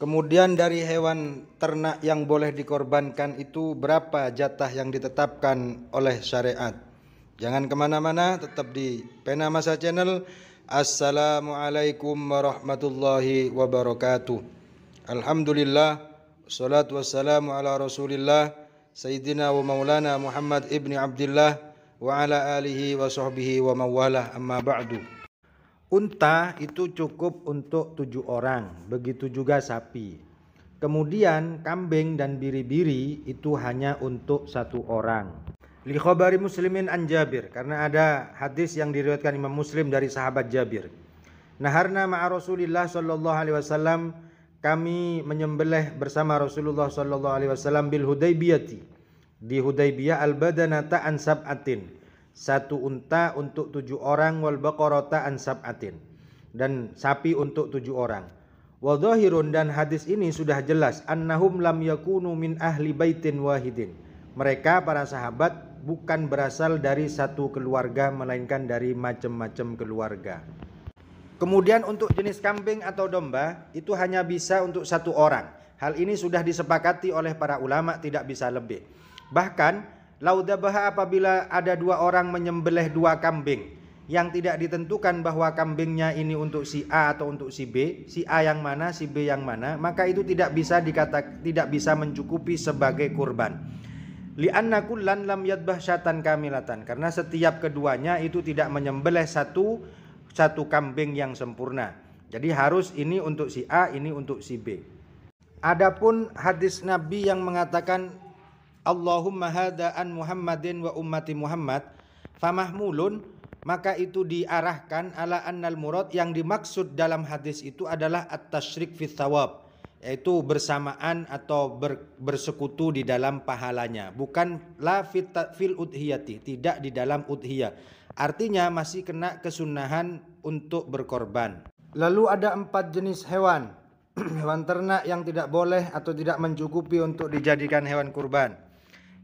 Kemudian dari hewan ternak yang boleh dikorbankan itu berapa jatah yang ditetapkan oleh syariat? Jangan kemana-mana, tetap di Pena Masa Channel. Assalamualaikum warahmatullahi wabarakatuh. Alhamdulillah, salatu wassalamu ala rasulillah, Sayyidina wa maulana Muhammad ibni Abdillah, wa ala alihi wa sahbihi wa mawalah, amma ba'du. Unta itu cukup untuk 7 orang, begitu juga sapi. Kemudian kambing dan biri-biri itu hanya untuk 1 orang. Li khabari Muslimin an Jabir, karena ada hadis yang diriwayatkan Imam Muslim dari sahabat Jabir. Naharna ma'a Rasulillah sallallahu alaihi wasallam, kami menyembelih bersama Rasulullah sallallahu alaihi wasallam bil Hudaybiyati, di Hudaybiyah al-badanata an sab'atin, 1 unta untuk 7 orang, wal baqarata an sab'atin, dan sapi untuk 7 orang. Wa dhahirun, dan hadis ini sudah jelas, annahum lam yakunu min ahli baitin wahidin, mereka para sahabat bukan berasal dari 1 keluarga, melainkan dari macam-macam keluarga. Kemudian untuk jenis kambing atau domba itu hanya bisa untuk 1 orang. Hal ini sudah disepakati oleh para ulama, tidak bisa lebih. Bahkan laudabaha, apabila ada 2 orang menyembelih 2 kambing yang tidak ditentukan bahwa kambingnya ini untuk si A atau untuk si B, si A yang mana, si B yang mana, maka itu tidak bisa mencukupi sebagai kurban. Li'anna kullan lam yadbah syatan kamilatan, karena setiap keduanya itu tidak menyembelih satu kambing yang sempurna. Jadi harus ini untuk si A, ini untuk si B. Adapun hadis Nabi yang mengatakan Allahumma hadha an Muhammadin wa ummati Muhammad famahmulun, maka itu diarahkan ala annal murad, yang dimaksud dalam hadis itu adalah at-tasyrik fi thawab, yaitu bersamaan atau bersekutu di dalam pahalanya, bukan la fil udhiyati, tidak di dalam udhiyah. Artinya masih kena kesunahan untuk berkorban. Lalu ada 4 jenis hewan hewan ternak yang tidak boleh atau tidak mencukupi untuk dijadikan hewan kurban.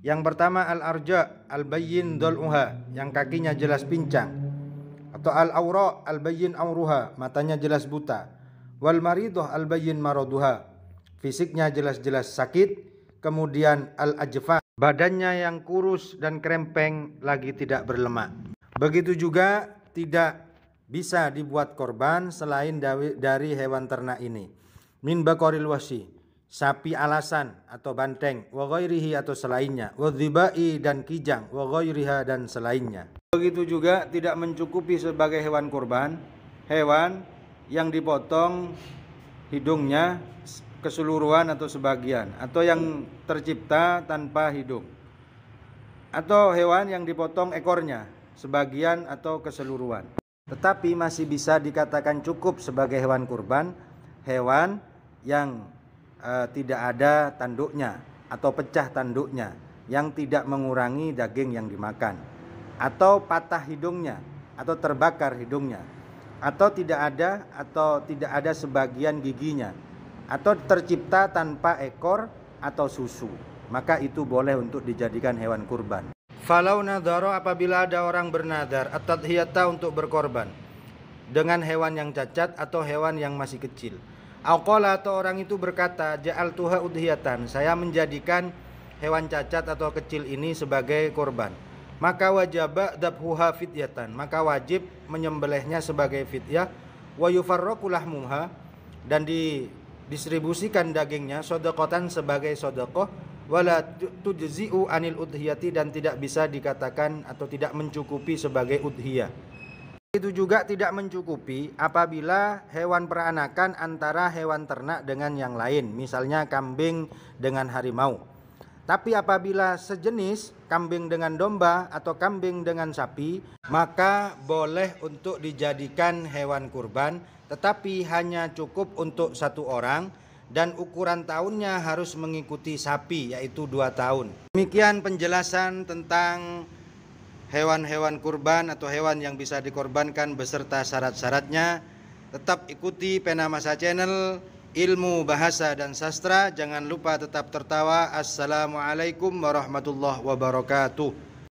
Yang pertama al-arja al-bayyin dal'uha, yang kakinya jelas pincang, atau al-awra al-bayyin awruha, matanya jelas buta, wal maridah al-bayyin maraduha, fisiknya jelas-jelas sakit. Kemudian al-ajfa, badannya yang kurus dan krempeng lagi tidak berlemak. Begitu juga tidak bisa dibuat korban selain dari hewan ternak ini. Min baqaril wasi, sapi alasan atau banteng, wa ghairihi atau selainnya, wa dhibai dan kijang, wa ghairiha dan selainnya. Begitu juga tidak mencukupi sebagai hewan kurban hewan yang dipotong hidungnya keseluruhan atau sebagian, atau yang tercipta tanpa hidung, atau hewan yang dipotong ekornya sebagian atau keseluruhan. Tetapi masih bisa dikatakan cukup sebagai hewan kurban hewan yang tidak ada tanduknya atau pecah tanduknya, yang tidak mengurangi daging yang dimakan, atau patah hidungnya atau terbakar hidungnya, atau tidak ada sebagian giginya, atau tercipta tanpa ekor atau susu, maka itu boleh untuk dijadikan hewan kurban. Falau nadharo, apabila ada orang bernadar at-tadhiyata, untuk berkorban dengan hewan yang cacat atau hewan yang masih kecil. Aqala, atau orang itu berkata, ja'altuha udhiyatan, saya menjadikan hewan cacat atau kecil ini sebagai korban. Maka wajaba dabhuha fidyatan, maka wajib menyembelihnya sebagai fidyah. Wa yufarraqu lahmuha, dan didistribusikan dagingnya sedekatan sebagai sedekah. Wala tujzi'u anil udhiyati, dan tidak bisa dikatakan atau tidak mencukupi sebagai udhiyah. Itu juga tidak mencukupi apabila hewan peranakan antara hewan ternak dengan yang lain, misalnya kambing dengan harimau. Tapi apabila sejenis kambing dengan domba atau kambing dengan sapi, maka boleh untuk dijadikan hewan kurban, tetapi hanya cukup untuk 1 orang, dan ukuran tahunnya harus mengikuti sapi, yaitu 2 tahun. Demikian penjelasan tentang hewan-hewan kurban atau hewan yang bisa dikorbankan beserta syarat-syaratnya. Tetap ikuti Pena Masa Channel, ilmu bahasa dan sastra. Jangan lupa tetap tertawa. Assalamualaikum warahmatullahi wabarakatuh.